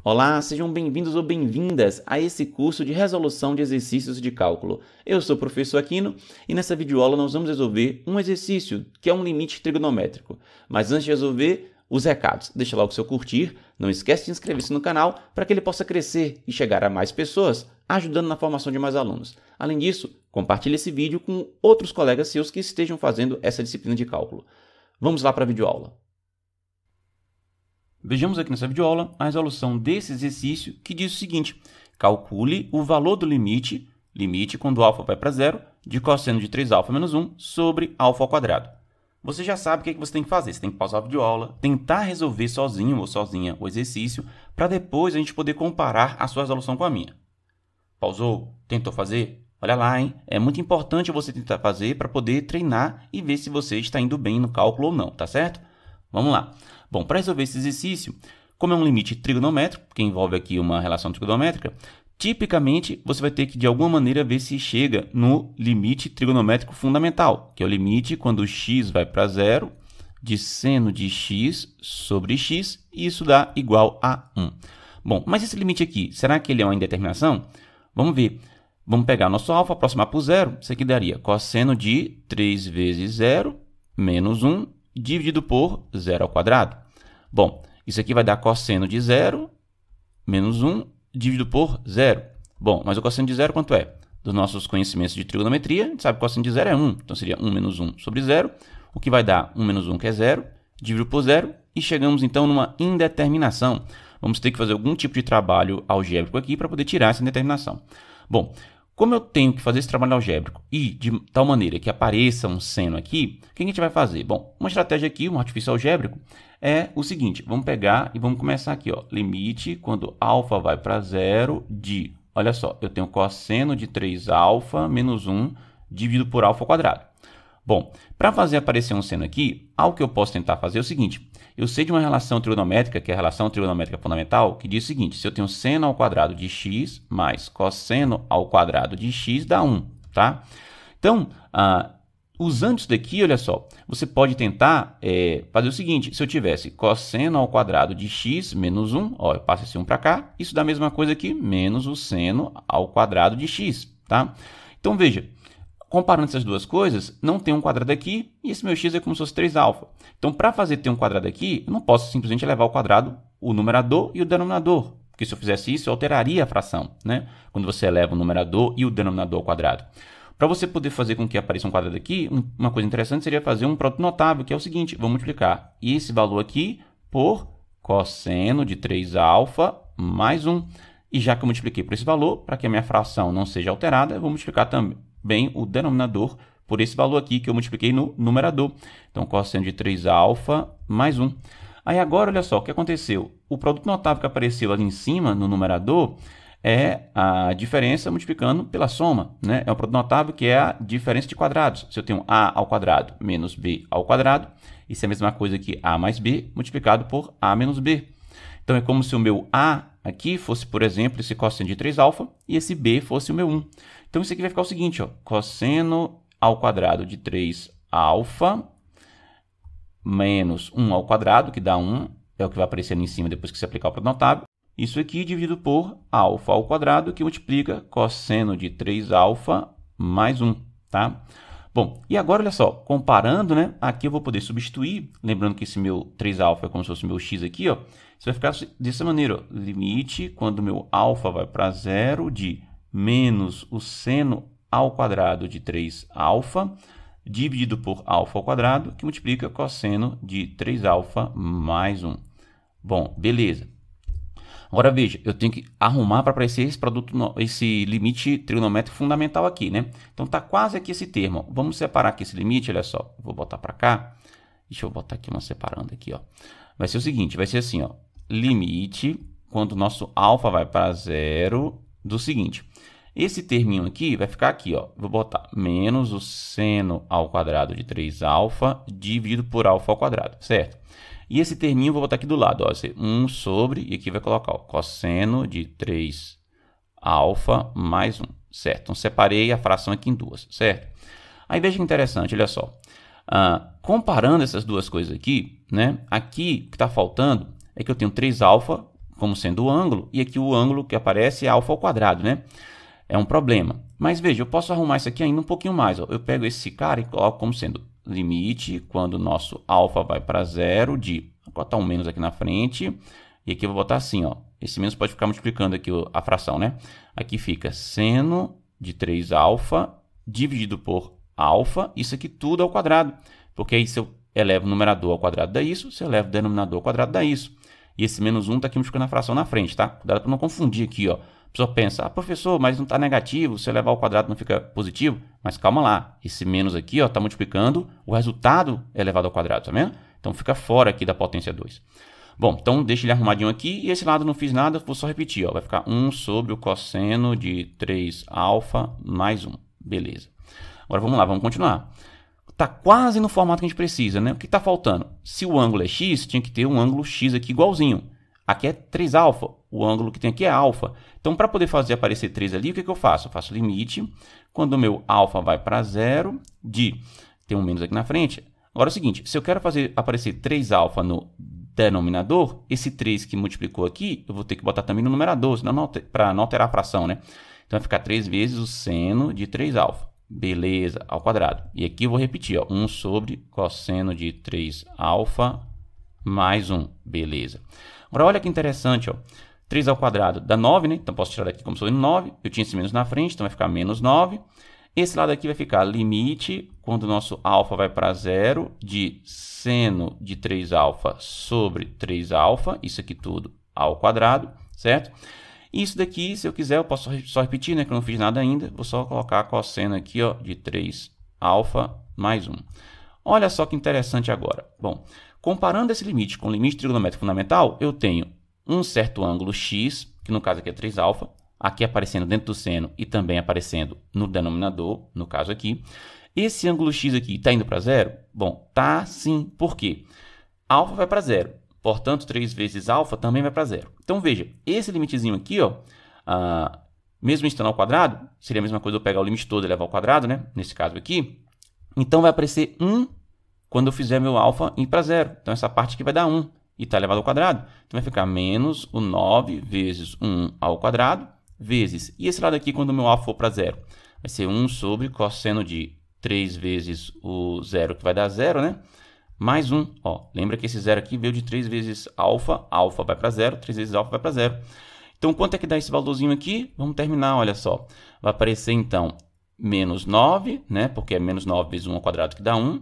Olá, sejam bem-vindos ou bem-vindas a esse curso de resolução de exercícios de cálculo. Eu sou o professor Aquino e nessa videoaula nós vamos resolver um exercício que é um limite trigonométrico. Mas antes de resolver, os recados. Deixa lá o seu curtir, não esquece de inscrever-se no canal para que ele possa crescer e chegar a mais pessoas, ajudando na formação de mais alunos. Além disso, compartilhe esse vídeo com outros colegas seus que estejam fazendo essa disciplina de cálculo. Vamos lá para a videoaula. Vejamos aqui nessa videoaula a resolução desse exercício que diz o seguinte: calcule o valor do limite quando α vai para zero, de cosseno de 3α menos 1 sobre α ao quadrado. Você já sabe o que você tem que fazer. Você tem que pausar a videoaula, tentar resolver sozinho ou sozinha o exercício, para depois a gente poder comparar a sua resolução com a minha. Pausou? Tentou fazer? Olha lá, hein? É muito importante você tentar fazer para poder treinar e ver se você está indo bem no cálculo ou não, tá certo? Vamos lá. Bom, para resolver esse exercício, como é um limite trigonométrico, que envolve aqui uma relação trigonométrica, tipicamente você vai ter que, de alguma maneira, ver se chega no limite trigonométrico fundamental, que é o limite quando x vai para zero, de seno de x sobre x, e isso dá igual a 1. Bom, mas esse limite aqui, será que ele é uma indeterminação? Vamos ver. Vamos pegar nosso alfa, aproximar para o zero. Isso aqui daria cosseno de 3 vezes 0 menos 1 dividido por 0 ao quadrado. Bom, isso aqui vai dar cosseno de 0 menos 1 dividido por 0. Bom, mas o cosseno de 0 quanto é? Dos nossos conhecimentos de trigonometria, a gente sabe que o cosseno de 0 é 1. Então, seria 1 menos 1 sobre 0, o que vai dar 1 menos 1, que é 0, dividido por 0, e chegamos, então, numa indeterminação. Vamos ter que fazer algum tipo de trabalho algébrico aqui para poder tirar essa indeterminação. Bom, como eu tenho que fazer esse trabalho algébrico e de tal maneira que apareça um seno aqui, o que a gente vai fazer? Bom, uma estratégia aqui, um artifício algébrico, é o seguinte. Vamos pegar e vamos começar aqui, ó. Limite quando α vai para zero de... Olha só, eu tenho cosseno de 3α menos 1 dividido por α ao quadrado. Bom, para fazer aparecer um seno aqui, algo que eu posso tentar fazer é o seguinte. Eu sei de uma relação trigonométrica, que é a relação trigonométrica fundamental, que diz o seguinte: se eu tenho seno ao quadrado de x mais cosseno ao quadrado de x dá 1, tá? Então, usando isso daqui, olha só, você pode tentar fazer o seguinte: se eu tivesse cosseno ao quadrado de x menos 1, ó, eu passo esse 1 para cá, isso dá a mesma coisa aqui, menos o seno ao quadrado de x, tá? Então, veja. Comparando essas duas coisas, não tem um quadrado aqui e esse meu x é como se fosse 3α. Então, para fazer ter um quadrado aqui, eu não posso simplesmente levar ao quadrado o numerador e o denominador, porque se eu fizesse isso, eu alteraria a fração, né? Quando você eleva o numerador e o denominador ao quadrado. Para você poder fazer com que apareça um quadrado aqui, uma coisa interessante seria fazer um produto notável, que é o seguinte: vou multiplicar esse valor aqui por cosseno de 3α mais 1. E já que eu multipliquei por esse valor, para que a minha fração não seja alterada, eu vou multiplicar também o denominador por esse valor aqui que eu multipliquei no numerador. Então, cosseno de 3α mais 1. Aí agora, olha só, o que aconteceu? O produto notável que apareceu ali em cima, no numerador, é a diferença multiplicando pela soma, né? É o produto notável que é a diferença de quadrados. Se eu tenho a ao quadrado menos b ao quadrado, isso é a mesma coisa que a mais b multiplicado por a menos b. Então, é como se o meu a aqui fosse, por exemplo, esse cosseno de 3α e esse b fosse o meu 1. Então, isso aqui vai ficar o seguinte, ó, cosseno ao quadrado de 3α menos 1 ao quadrado, que dá 1, é o que vai aparecer ali em cima depois que você aplicar o produto notável. Isso aqui dividido por α ao quadrado, que multiplica cosseno de 3α mais 1, tá? Bom, e agora, olha só, comparando, né? Aqui eu vou poder substituir, lembrando que esse meu 3α é como se fosse o meu x aqui, ó. Isso vai ficar dessa maneira, ó. Limite quando o meu α vai para zero de menos o seno ao quadrado de 3α dividido por α ao quadrado, que multiplica cosseno de 3α mais 1. Bom, beleza. Agora, veja, eu tenho que arrumar para aparecer esse limite trigonométrico fundamental aqui, né? Então, está quase aqui esse termo. Vamos separar aqui esse limite, olha só. Vou botar para cá. Deixa eu botar aqui uma separando aqui, ó. Vai ser o seguinte, vai ser assim, ó. Limite, quando o nosso α vai para zero, do seguinte. Esse terminho aqui vai ficar aqui, ó. Vou botar menos o seno ao quadrado de 3α dividido por α ao quadrado, certo? E esse terminho eu vou botar aqui do lado, ó. Vai ser 1 sobre, e aqui vai colocar, ó, cosseno de 3α mais 1, certo? Então, separei a fração aqui em duas, certo? Aí, veja que interessante, olha só. Comparando essas duas coisas aqui, né? Aqui, o que está faltando é que eu tenho 3α como sendo o ângulo, e aqui o ângulo que aparece é alfa ao quadrado, né? É um problema. Mas veja, eu posso arrumar isso aqui ainda um pouquinho mais. Ó. Eu pego esse cara e coloco como sendo limite, quando o nosso alfa vai para zero, de... Vou botar um menos aqui na frente. E aqui eu vou botar assim, ó. Esse menos pode ficar multiplicando aqui a fração, né? Aqui fica seno de 3 alfa dividido por alfa. Isso aqui tudo ao quadrado. Porque aí se eu elevo o numerador ao quadrado dá isso. Se eu elevo o denominador ao quadrado dá isso. E esse menos 1 está aqui multiplicando a fração na frente, tá? Cuidado para não confundir aqui, ó. A pessoa pensa, professor, mas não está negativo, se eu levar ao quadrado não fica positivo? Mas calma lá, esse menos aqui está multiplicando o resultado elevado ao quadrado, tá vendo? Então fica fora aqui da potência 2. Bom, então deixa ele arrumadinho aqui, e esse lado não fiz nada, vou só repetir, ó. Vai ficar 1 sobre o cosseno de 3 alfa mais 1, beleza. Agora vamos lá, vamos continuar. Está quase no formato que a gente precisa, né? O que está faltando? Se o ângulo é x, tinha que ter um ângulo x aqui igualzinho. Aqui é 3 alfa, o ângulo que tem aqui é alfa. Então, para poder fazer aparecer 3 ali, o que eu faço? Eu faço limite, quando o meu alfa vai para zero, de... Tem um menos aqui na frente. Agora é o seguinte, se eu quero fazer aparecer 3 alfa no denominador, esse 3 que multiplicou aqui, eu vou ter que botar também no numerador, senão para não alterar a fração, né? Então, vai ficar 3 vezes o seno de 3 alfa. Beleza, ao quadrado. E aqui eu vou repetir, ó, 1 sobre cosseno de 3 alfa mais 1. Beleza. Agora, olha que interessante, ó. 3 ao quadrado dá 9, né? Então, posso tirar daqui como se fosse 9. Eu tinha esse menos na frente, então vai ficar menos 9. Esse lado aqui vai ficar limite, quando o nosso alfa vai para zero, de seno de 3 alfa sobre 3 alfa. Isso aqui tudo ao quadrado, certo? Isso daqui, se eu quiser, eu posso só repetir, né? Que eu não fiz nada ainda. Vou só colocar cosseno aqui, ó, de 3 alfa mais 1. Olha só que interessante agora. Bom, comparando esse limite com o limite trigonométrico fundamental, eu tenho um certo ângulo x, que no caso aqui é 3 alfa, aqui aparecendo dentro do seno e também aparecendo no denominador, no caso aqui. Esse ângulo x aqui está indo para zero? Bom, tá sim. Por quê? Alfa vai para zero. Portanto, 3 vezes alfa também vai para zero. Então, veja, esse limitezinho aqui, ó, mesmo estando ao quadrado, seria a mesma coisa eu pegar o limite todo e levar ao quadrado, né? Nesse caso aqui. Então, vai aparecer 1 quando eu fizer meu alfa ir para zero. Então, essa parte aqui vai dar 1 e está elevado ao quadrado. Então, vai ficar menos o 9 vezes 1 ao quadrado, vezes... E esse lado aqui, quando o meu alfa for para zero? Vai ser 1 sobre cosseno de 3 vezes o zero, que vai dar zero, né? Mais 1. Ó, lembra que esse zero aqui veio de 3 vezes alfa. Alfa vai para zero, 3 vezes alfa vai para zero. Então, quanto é que dá esse valorzinho aqui? Vamos terminar, olha só. Vai aparecer, então, menos 9, né? Porque é menos 9 vezes 1 ao quadrado que dá 1.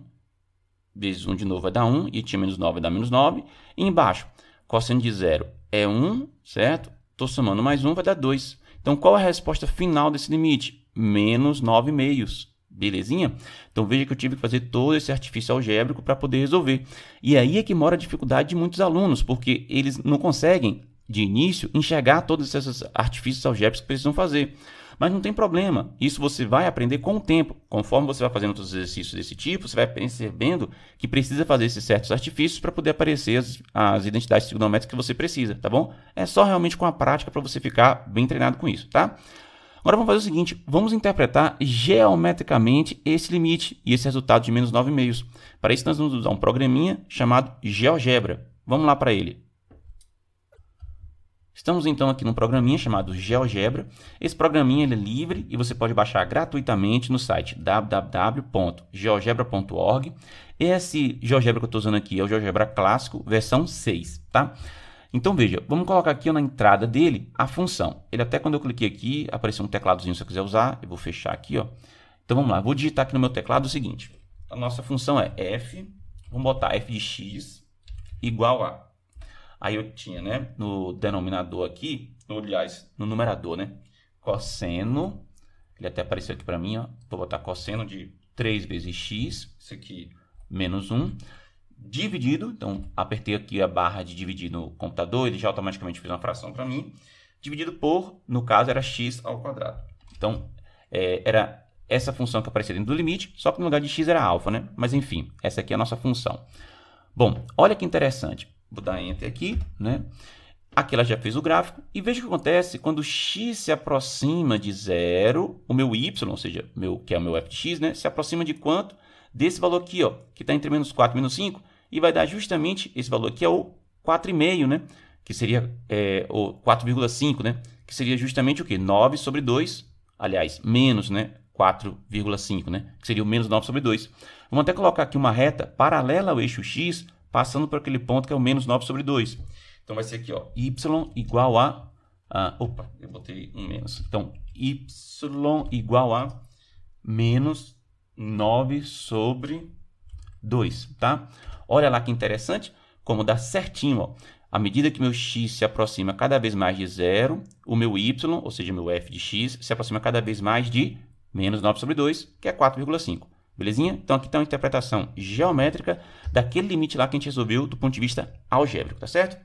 Vezes 1 de novo vai dar 1. E tinha menos 9 vai dar menos 9. E embaixo, cosseno de zero é 1, certo? Estou somando mais 1, vai dar 2. Então, qual é a resposta final desse limite? Menos 9 meios. Belezinha? Então, veja que eu tive que fazer todo esse artifício algébrico para poder resolver. E aí é que mora a dificuldade de muitos alunos, porque eles não conseguem, de início, enxergar todos esses artifícios algébricos que precisam fazer. Mas não tem problema. Isso você vai aprender com o tempo. Conforme você vai fazendo outros exercícios desse tipo, você vai percebendo que precisa fazer esses certos artifícios para poder aparecer as identidades trigonométricas que você precisa, tá bom? É só realmente com a prática para você ficar bem treinado com isso, tá? Agora vamos fazer o seguinte, vamos interpretar geometricamente esse limite e esse resultado de menos 9,5. Para isso nós vamos usar um programinha chamado GeoGebra. Vamos lá para ele. Estamos então aqui num programinha chamado GeoGebra. Esse programinha ele é livre e você pode baixar gratuitamente no site www.geogebra.org. Esse GeoGebra que eu estou usando aqui é o GeoGebra clássico, versão 6, tá? Então, veja, vamos colocar aqui na entrada dele a função. Ele até quando eu cliquei aqui, apareceu um tecladozinho se eu quiser usar. Eu vou fechar aqui, ó. Então, vamos lá. Vou digitar aqui no meu teclado o seguinte. A nossa função é f, vamos botar f de x igual a... Aí eu tinha, né, no denominador aqui, aliás, no numerador, né, cosseno, ele até apareceu aqui para mim, ó. Vou botar cosseno de 3 vezes x, isso aqui, menos 1. Dividido, então apertei aqui a barra de dividir no computador, ele já automaticamente fez uma fração para mim, dividido por, no caso, era x ao quadrado. Então, era essa função que aparecia dentro do limite, só que no lugar de x era alfa, né? Mas enfim, essa aqui é a nossa função. Bom, olha que interessante. Vou dar Enter aqui, né? Aqui ela já fez o gráfico, e veja o que acontece quando x se aproxima de zero, o meu y, ou seja, que é o meu f de x, né? Se aproxima de quanto? Desse valor aqui, ó, que está entre menos 4 e menos 5, e vai dar justamente esse valor aqui, é o 4,5, né? que seria o 4,5, né? Que seria justamente o quê? 9 sobre 2, aliás, menos, né? 4,5, né? Que seria o menos 9 sobre 2. Vamos até colocar aqui uma reta paralela ao eixo x, passando por aquele ponto que é o menos 9 sobre 2. Então, vai ser aqui, ó, y igual a... opa, eu botei um menos. Então, y igual a menos 9 sobre 2, tá? Olha lá que interessante, como dá certinho, ó. À medida que meu x se aproxima cada vez mais de zero, o meu y, ou seja, meu f de x, se aproxima cada vez mais de menos 9 sobre 2, que é 4,5. Belezinha? Então, aqui está uma interpretação geométrica daquele limite lá que a gente resolveu do ponto de vista algébrico, tá certo?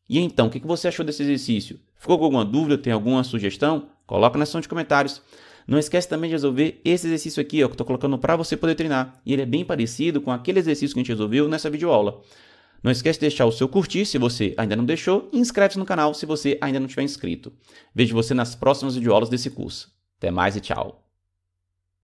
E então, o que você achou desse exercício? Ficou com alguma dúvida? Tem alguma sugestão? Coloca na seção de comentários. Não esquece também de resolver esse exercício aqui, ó, que eu estou colocando para você poder treinar. E ele é bem parecido com aquele exercício que a gente resolveu nessa videoaula. Não esquece de deixar o seu curtir se você ainda não deixou e inscreve-se no canal se você ainda não tiver inscrito. Vejo você nas próximas videoaulas desse curso. Até mais e tchau!